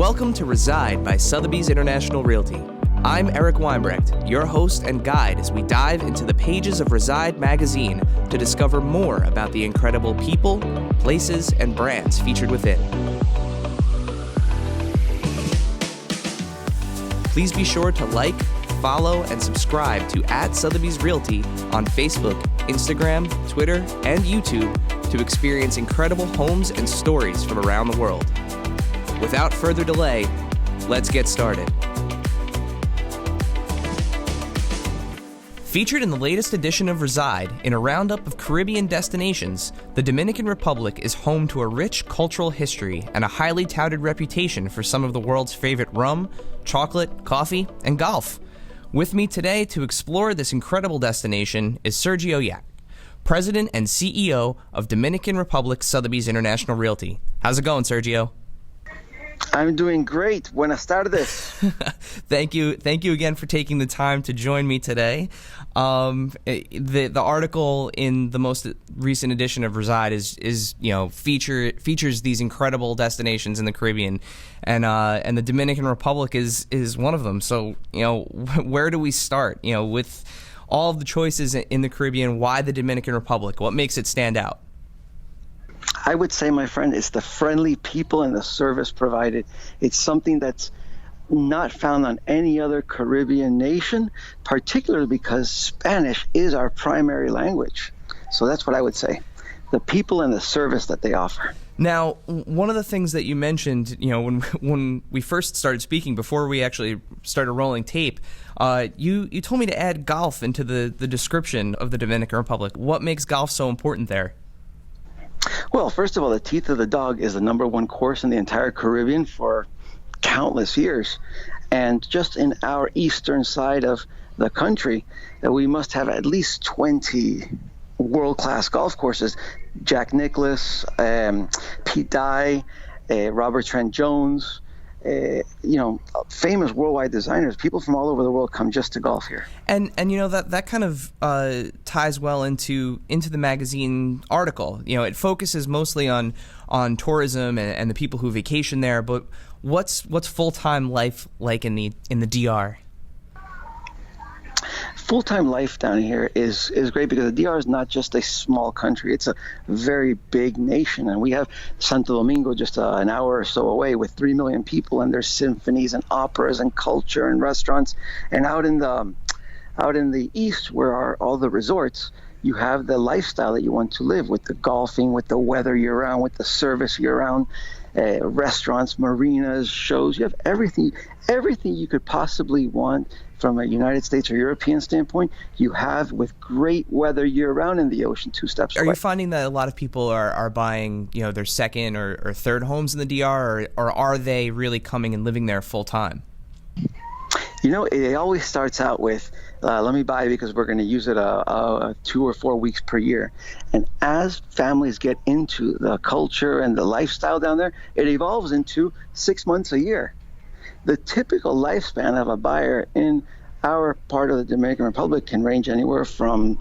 Welcome to Reside by Sotheby's International Realty. I'm Eric Weinbrecht, your host and guide as we dive into the pages of Reside magazine to discover more about the incredible people, places, and brands featured within. Please be sure to like, follow, and subscribe to @Sotheby's Realty on Facebook, Instagram, Twitter, and YouTube to experience incredible homes and stories from around the world. Without further delay, let's get started. Featured in the latest edition of Reside, in a roundup of Caribbean destinations, the Dominican Republic is home to a rich cultural history and a highly touted reputation for some of the world's favorite rum, chocolate, coffee, and golf. With me today to explore this incredible destination is Sergio Llach, President and CEO of Dominican Republic Sotheby's International Realty. How's it going, Sergio? I'm doing great. Buenas tardes. Thank you again for taking the time to join me today. The article in the most recent edition of Reside is features these incredible destinations in the Caribbean, and the Dominican Republic is one of them. So where do we start? With all of the choices in the Caribbean, why the Dominican Republic? What makes it stand out? I would say, my friend, it's the friendly people and the service provided. It's something that's not found on any other Caribbean nation, particularly because Spanish is our primary language. So that's what I would say. The people and the service that they offer. Now, one of the things that you mentioned, when we first started speaking, before we actually started rolling tape, you told me to add golf into the description of the Dominican Republic. What makes golf so important there? Well, first of all, the Teeth of the Dog is the number one course in the entire Caribbean for countless years. And just in our eastern side of the country, we must have at least 20 world-class golf courses. Jack Nicklaus, Pete Dye, Robert Trent Jones, famous worldwide designers. People from all over the world come just to golf here. And that kind of ties well into the magazine article. It focuses mostly on tourism and the people who vacation there. But what's full-time life like in the DR? Full-time life down here is great because the DR is not just a small country. It's a very big nation, and we have Santo Domingo just an hour or so away with 3 million people, and there's symphonies and operas and culture and restaurants. And out in the east, where are all the resorts, you have the lifestyle that you want to live, with the golfing, with the weather year-round, with the service year-round, restaurants, marinas, shows. You have everything you could possibly want from a United States or European standpoint, you have with great weather year-round in the ocean, 2 steps away. Are you finding that a lot of people are buying their second or third homes in the DR, or are they really coming and living there full-time? It always starts out with, let me buy because we're going to use it 2 or 4 weeks per year. And as families get into the culture and the lifestyle down there, it evolves into 6 months a year. The typical lifespan of a buyer in our part of the Dominican Republic can range anywhere from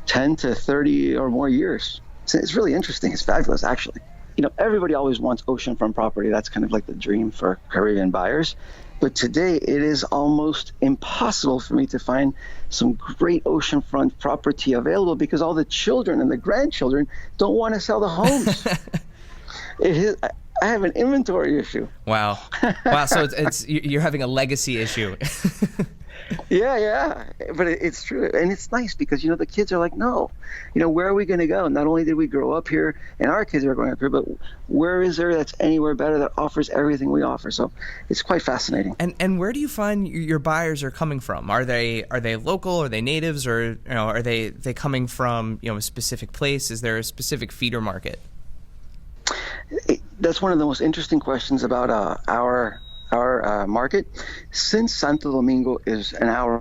10 to 30 or more years. So it's really interesting. It's fabulous, actually. Everybody always wants oceanfront property. That's kind of like the dream for Caribbean buyers. But today, it is almost impossible for me to find some great oceanfront property available because all the children and the grandchildren don't want to sell the homes. I have an inventory issue. Wow. So it's you're having a legacy issue. Yeah. But it's true. And it's nice because, the kids are like, no, where are we going to go? Not only did we grow up here and our kids are growing up here, but where is there that's anywhere better that offers everything we offer? So it's quite fascinating. And where do you find your buyers are coming from? Are they local? Are they natives? Or, are they coming from, a specific place? Is there a specific feeder market? That's one of the most interesting questions about our market. Since Santo Domingo is an hour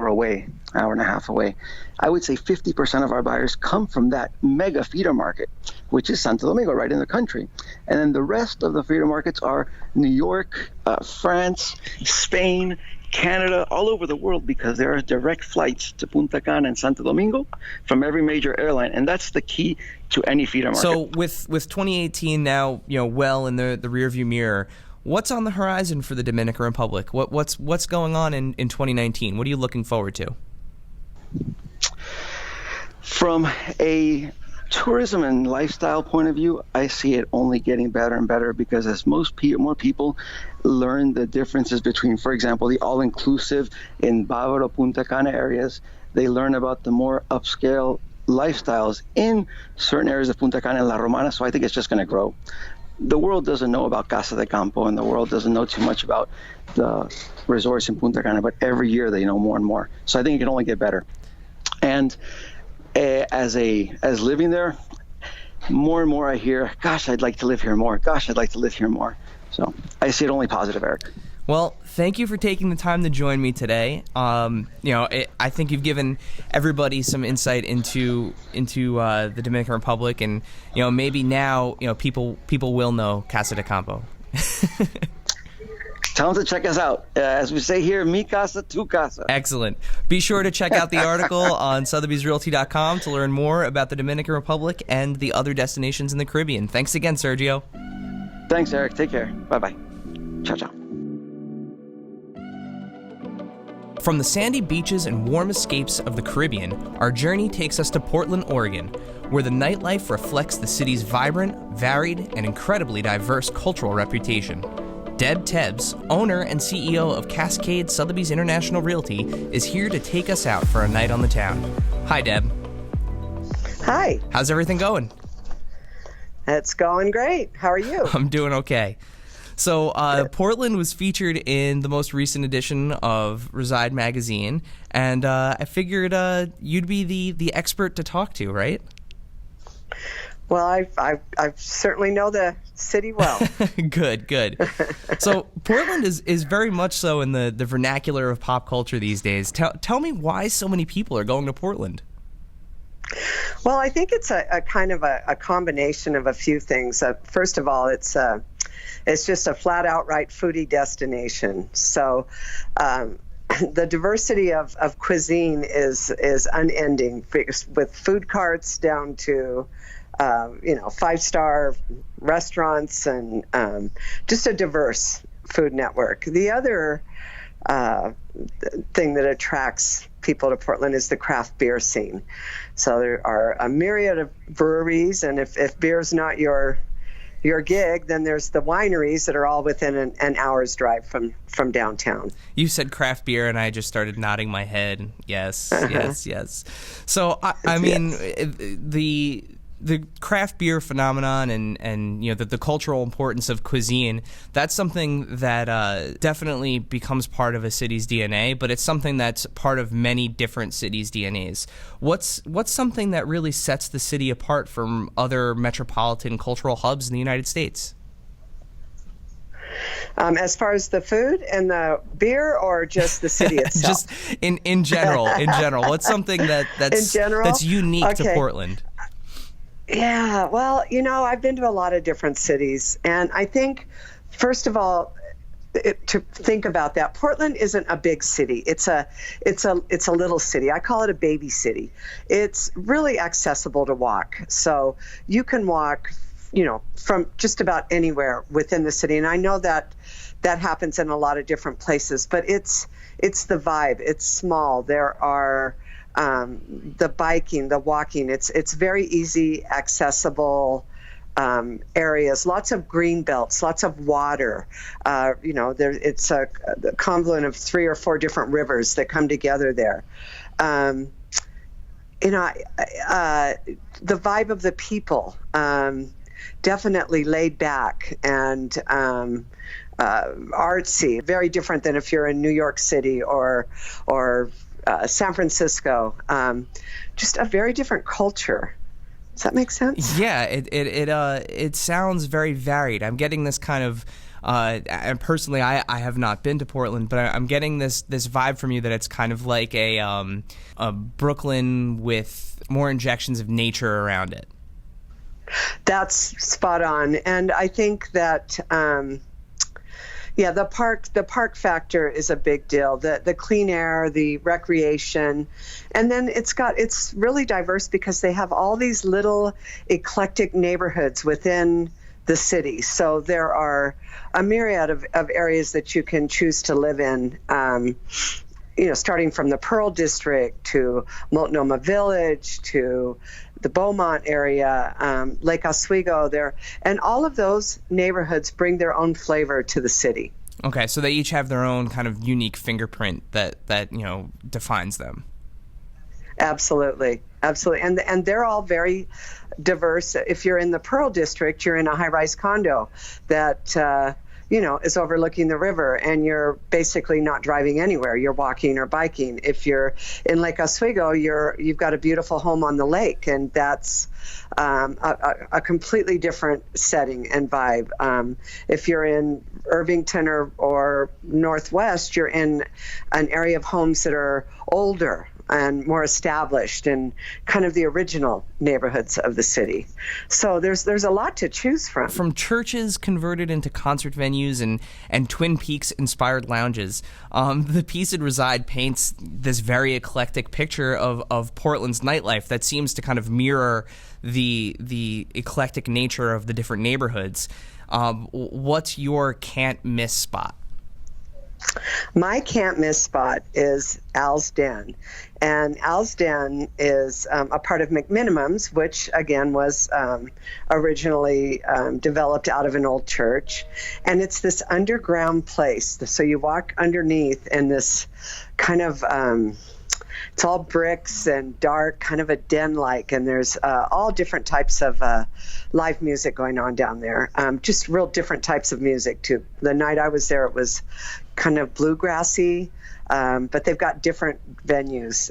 and a half away, I would say 50% of our buyers come from that mega feeder market, which is Santo Domingo, right in the country. And then the rest of the feeder markets are New York, France, Spain, Canada, all over the world, because there are direct flights to Punta Cana and Santo Domingo from every major airline, and that's the key to any feeder market. So with 2018 now, well in the rearview mirror, What's on the horizon for the Dominican Republic? What's going on in 2019? What are you looking forward to? From a tourism and lifestyle point of view, I see it only getting better and better, because as more people learn the differences between, for example, the all-inclusive in Bávaro, Punta Cana areas, they learn about the more upscale lifestyles in certain areas of Punta Cana and La Romana. So I think it's just going to grow. The world doesn't know about Casa de Campo, and the world doesn't know too much about the resorts in Punta Cana, but every year they know more and more. So I think it can only get better. And as living there, more and more I hear, gosh, I'd like to live here more. Gosh, I'd like to live here more. So I see it only positive, Eric. Well, thank you for taking the time to join me today. I think you've given everybody some insight into the Dominican Republic, and maybe now people will know Casa de Campo. Tell them to check us out. As we say here, mi casa, tu casa. Excellent. Be sure to check out the article on Sotheby'sRealty.com to learn more about the Dominican Republic and the other destinations in the Caribbean. Thanks again, Sergio. Thanks, Eric. Take care. Bye-bye. Ciao, ciao. From the sandy beaches and warm escapes of the Caribbean, our journey takes us to Portland, Oregon, where the nightlife reflects the city's vibrant, varied, and incredibly diverse cultural reputation. Deb Tebbs, owner and CEO of Cascade Sotheby's International Realty, is here to take us out for a night on the town. Hi, Deb. Hi. How's everything going? It's going great. How are you? I'm doing okay. So Portland was featured in the most recent edition of Reside magazine, and I figured you'd be the expert to talk to, right? Well, I certainly know the city well. Good. So Portland is very much so in the vernacular of pop culture these days. Tell me why so many people are going to Portland. Well, I think it's a kind of a combination of a few things. First of all, it's just a flat outright foodie destination. So the diversity of cuisine is unending, with food carts down to 5-star restaurants, and just a diverse food network. The other thing that attracts people to Portland is the craft beer scene. So there are a myriad of breweries, and if beer's not your gig, then there's the wineries that are all within an hour's drive from downtown. You said craft beer, and I just started nodding my head. Yes, yes. So I mean, the craft beer phenomenon and the cultural importance of cuisine, that's something that definitely becomes part of a city's DNA, but it's something that's part of many different cities' DNAs. What's something that really sets the city apart from other metropolitan cultural hubs in the United States? As far as the food and the beer, or just the city itself? Just in general. What's something that's unique to Portland? Yeah, well, I've been to a lot of different cities, and I think, first of all, to think about that, Portland isn't a big city. It's a little city. I call it a baby city. It's really accessible to walk, so you can walk, from just about anywhere within the city. And I know that happens in a lot of different places, but it's the vibe. It's small. There are the biking, the walking. It's very easy, accessible areas. Lots of green belts, lots of water. It's a confluence of 3 or 4 different rivers that come together there. The vibe of the people, definitely laid back and artsy. Very different than if you're in New York City or San Francisco. Just a very different culture. Does that make sense? Yeah, it sounds very varied. I'm getting this kind of, and personally, I have not been to Portland, but I'm getting this vibe from you that it's kind of like a Brooklyn with more injections of nature around it. That's spot on, and I think that. The park factor is a big deal. The clean air, the recreation, and then it's really diverse because they have all these little eclectic neighborhoods within the city. So there are a myriad of areas that you can choose to live in. Starting from the Pearl District to Multnomah Village to the Beaumont area, Lake Oswego there, and all of those neighborhoods bring their own flavor to the city. Okay, so they each have their own kind of unique fingerprint that defines them. Absolutely. And they're all very diverse. If you're in the Pearl District, you're in a high-rise condo that is overlooking the river, and you're basically not driving anywhere. You're walking or biking. If you're in Lake Oswego, you've got a beautiful home on the lake, and that's a completely different setting and vibe. If you're in Irvington or Northwest, you're in an area of homes that are older and more established and kind of the original neighborhoods of the city. So there's a lot to choose from. From churches converted into concert venues and Twin Peaks-inspired lounges, the piece at Reside paints this very eclectic picture of Portland's nightlife that seems to kind of mirror the eclectic nature of the different neighborhoods. What's your can't-miss spot? My can't-miss spot is Al's Den. And Al's Den is a part of McMinimum's, which, again, was originally developed out of an old church. And it's this underground place. So you walk underneath in this kind of it's all bricks and dark, kind of a den-like, and there's all different types of live music going on down there. Just real different types of music, too. The night I was there, it was kind of bluegrassy, but they've got different venues.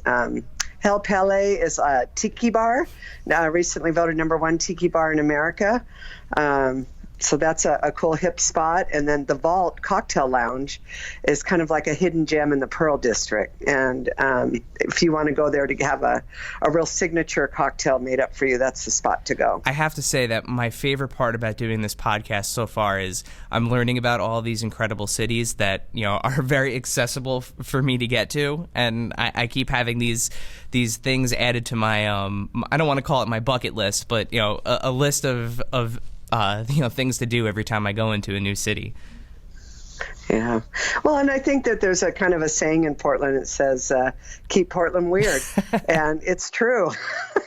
Hell Palate is a tiki bar, recently voted #1 tiki bar in America. So that's a cool hip spot. And then the Vault Cocktail Lounge is kind of like a hidden gem in the Pearl District. And if you want to go there to have a real signature cocktail made up for you, that's the spot to go. I have to say that my favorite part about doing this podcast so far is I'm learning about all these incredible cities that are very accessible for me to get to. And I keep having these things added to my I don't want to call it my bucket list, but a list of things to do every time I go into a new city. Yeah. Well, and I think that there's a kind of a saying in Portland that says, keep Portland weird. And it's true.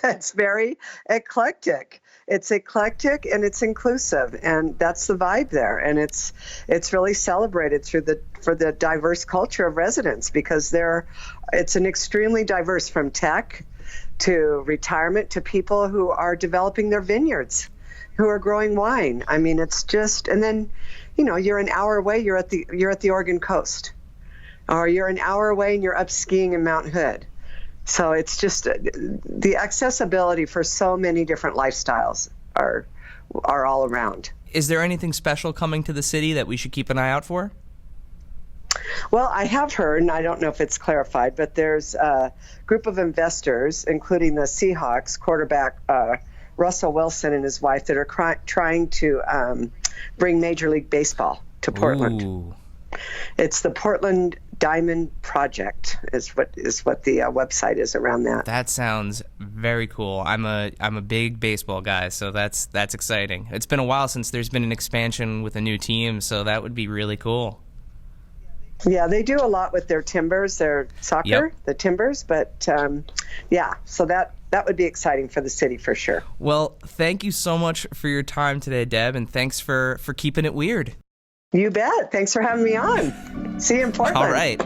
It's very eclectic. It's eclectic and it's inclusive, and that's the vibe there. And it's really celebrated for the diverse culture of residents, because it's an extremely diverse, from tech to retirement to people who are developing their vineyards, who are growing wine. I mean, it's just, and then, you're an hour away, you're at the Oregon coast, or you're an hour away and you're up skiing in Mount Hood. So it's just the accessibility for so many different lifestyles are all around. Is there anything special coming to the city that we should keep an eye out for? Well, I have heard, and I don't know if it's clarified, but there's a group of investors, including the Seahawks quarterback, Russell Wilson and his wife, that are trying to bring Major League Baseball to Portland. Ooh. It's the Portland Diamond Project is what the website is around that. That sounds very cool. I'm a big baseball guy, so that's exciting. It's been a while since there's been an expansion with a new team, so that would be really cool. Yeah, they do a lot with their Timbers, their soccer, Yep. the Timbers, but so that would be exciting for the city for sure. Well, thank you so much for your time today, Deb, and thanks for keeping it weird. You bet. Thanks for having me on. See you in Portland. All right.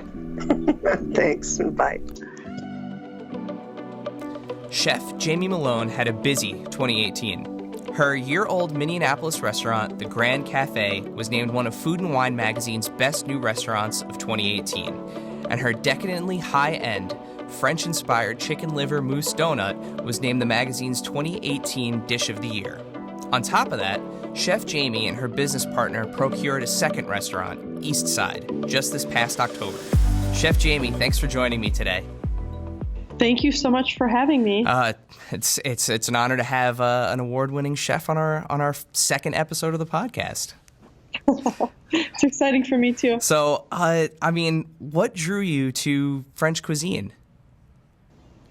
Thanks. Bye. Chef Jamie Malone had a busy 2018. Her year-old Minneapolis restaurant, the Grand Cafe, was named one of Food and Wine magazine's best new restaurants of 2018. And her decadently high-end, French-inspired chicken liver mousse donut was named the magazine's 2018 Dish of the Year. On top of that, Chef Jamie and her business partner procured a second restaurant, East Side, just this past October. Chef Jamie, thanks for joining me today. Thank you so much for having me. It's an honor to have an award-winning chef on our second episode of the podcast. It's exciting for me too. So, what drew you to French cuisine?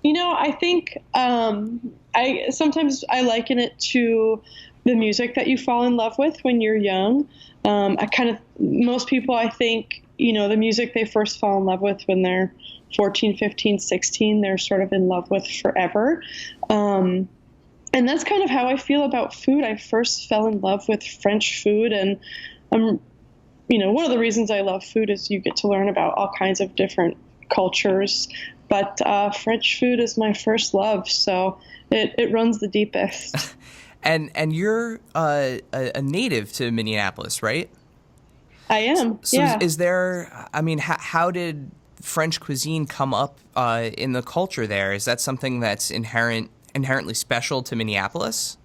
I think I sometimes liken it to the music that you fall in love with when you're young. Most people, I think, the music they first fall in love with when they're 14, 15, 16, they're sort of in love with forever. And that's kind of how I feel about food. I first fell in love with French food, and one of the reasons I love food is you get to learn about all kinds of different cultures. But French food is my first love, so it runs the deepest. And you're a native to Minneapolis, right? I am. So yeah. is there? I mean, how did French cuisine come up in the culture there? Is that something that's inherently special to Minneapolis?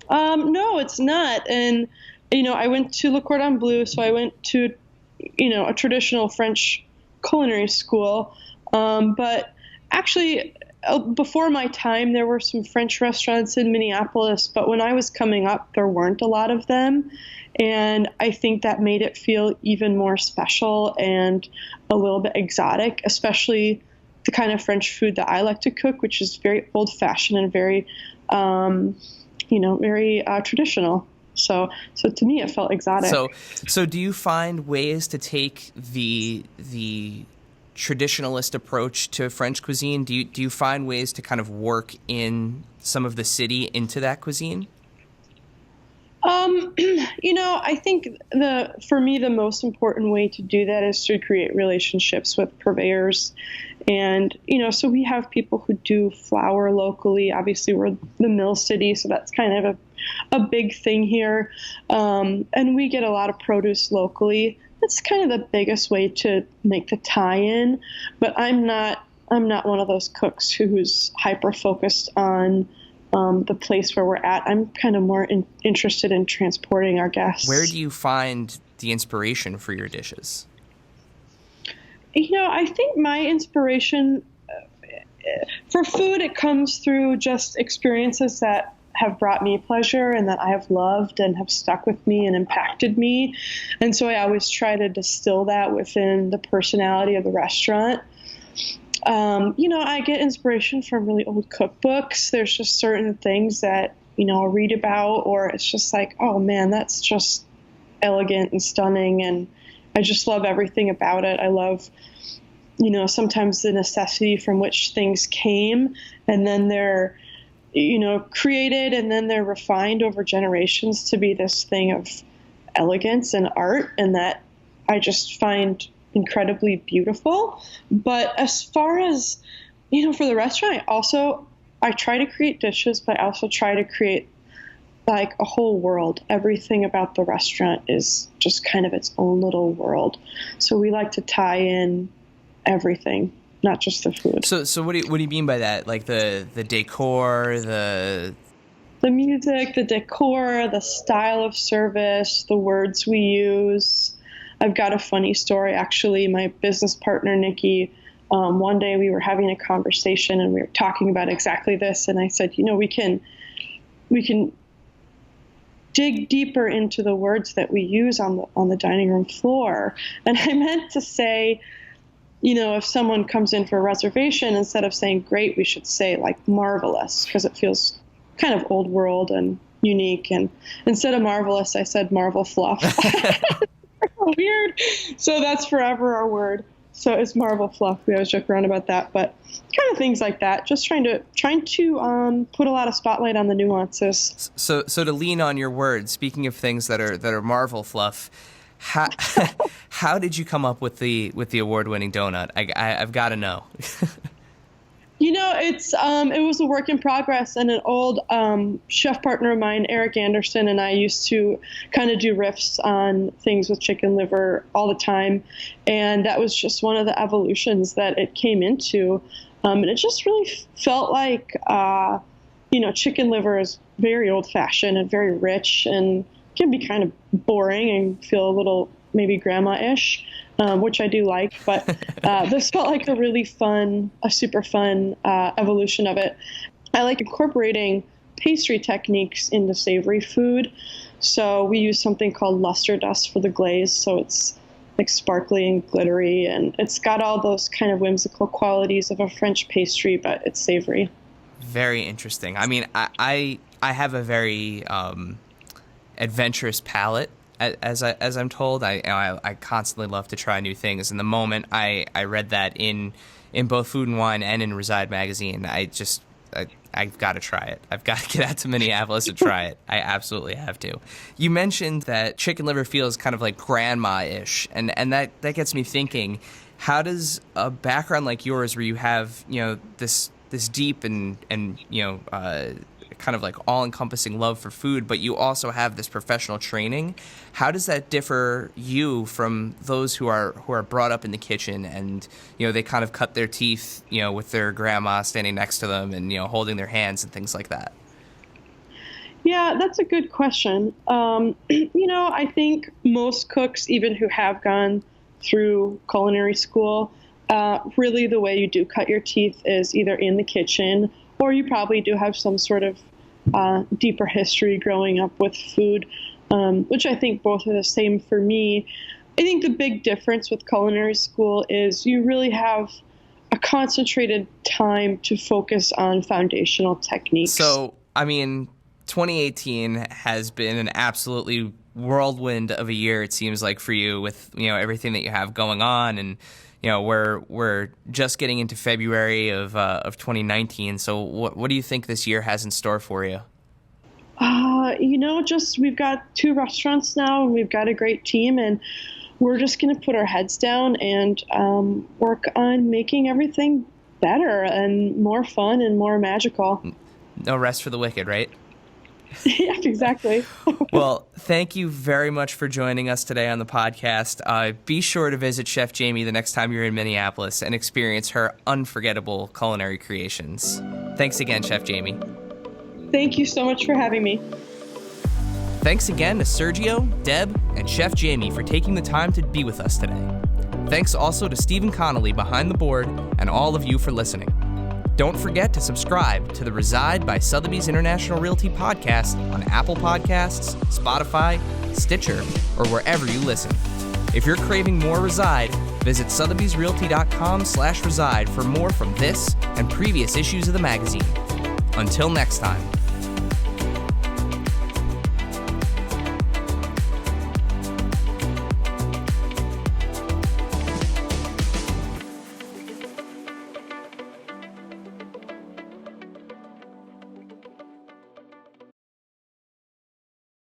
No, it's not. And I went to Le Cordon Bleu, so I went to a traditional French culinary school. But actually, before my time, there were some French restaurants in Minneapolis, but when I was coming up, there weren't a lot of them. And I think that made it feel even more special and a little bit exotic, especially the kind of French food that I like to cook, which is very old-fashioned and very, very traditional. So to me, it felt exotic. So do you find ways to take the traditionalist approach to French cuisine? Do you find ways to kind of work in some of the city into that cuisine? I think for me, the most important way to do that is to create relationships with purveyors. And, so we have people who do flour locally. Obviously, we're the mill city, so that's kind of a big thing here. And we get a lot of produce locally. That's kind of the biggest way to make the tie-in. But I'm not one of those cooks who's hyper focused on the place where we're at. I'm kind of more interested in transporting our guests. Where do you find the inspiration for your dishes? I think my inspiration for food, it comes through just experiences that have brought me pleasure and that I have loved and have stuck with me and impacted me. And so I always try to distill that within the personality of the restaurant. I get inspiration from really old cookbooks. There's just certain things that, I'll read about, or it's just like, oh man, that's just elegant and stunning. And I just love everything about it. I love, sometimes the necessity from which things came, and then they're, created, and then they're refined over generations to be this thing of elegance and art. And that I just find incredibly beautiful. But as far as, for the restaurant, I try to create dishes, but I also try to create like a whole world. Everything about the restaurant is just kind of its own little world. So we like to tie in everything, not just the food. So what do you mean by that? Like the decor, the music, the decor, the style of service, the words we use. I've got a funny story, actually. My business partner, Nikki, one day we were having a conversation and we were talking about exactly this. And I said, we can dig deeper into the words that we use on the dining room floor. And I meant to say, if someone comes in for a reservation, instead of saying great, we should say like marvelous, because it feels kind of old world and unique. And instead of marvelous, I said Marvel Fluff. Weird. So that's forever our word. So it's Marvel Fluff. We always joke around about that, but kind of things like that. Just trying to put a lot of spotlight on the nuances. So to lean on your words, speaking of things that are Marvel Fluff, how did you come up with the award-winning donut? I've got to know. It was a work in progress, and an old chef partner of mine, Eric Anderson, and I used to kind of do riffs on things with chicken liver all the time, and that was just one of the evolutions that it came into, and it just really felt like, chicken liver is very old-fashioned and very rich and can be kind of boring and feel a little maybe grandma-ish. Which I do like, but this felt like a super fun evolution of it. I like incorporating pastry techniques into savory food. So we use something called luster dust for the glaze. So it's like sparkly and glittery, and it's got all those kind of whimsical qualities of a French pastry, but it's savory. Very interesting. I mean, I I have a very adventurous palate, as I'm told. I constantly love to try new things. And the moment I read that in both Food and Wine and in Reside magazine, I've got to try it. I've got to get out to Minneapolis and try it. I absolutely have to. You mentioned that chicken liver feels kind of like grandma-ish, and that gets me thinking, how does a background like yours, where you have, this deep and kind of like all-encompassing love for food, but you also have this professional training, how does that differ you from those who are brought up in the kitchen and they kind of cut their teeth with their grandma standing next to them and holding their hands and things like that? Yeah, that's a good question. I think most cooks, even who have gone through culinary school, really the way you do cut your teeth is either in the kitchen, or you probably do have some sort of deeper history growing up with food, which I think both are the same for me. I think the big difference with culinary school is you really have a concentrated time to focus on foundational techniques. So, 2018 has been an absolutely whirlwind of a year, it seems like, for you, with everything that you have going on, and we're just getting into February of 2019. So what do you think this year has in store for you? We've got 2 restaurants now, and we've got a great team, and we're just going to put our heads down and work on making everything better and more fun and more magical. No rest for the wicked, right? Yeah, exactly. Well, thank you very much for joining us today on the podcast. Be sure to visit Chef Jamie the next time you're in Minneapolis and experience her unforgettable culinary creations. Thanks again, Chef Jamie. Thank you so much for having me. Thanks again to Sergio, Deb, and Chef Jamie for taking the time to be with us today. Thanks also to Stephen Connolly behind the board and all of you for listening. Don't forget to subscribe to the Reside by Sotheby's International Realty podcast on Apple Podcasts, Spotify, Stitcher, or wherever you listen. If you're craving more Reside, visit sotheby'srealty.com/reside for more from this and previous issues of the magazine. Until next time.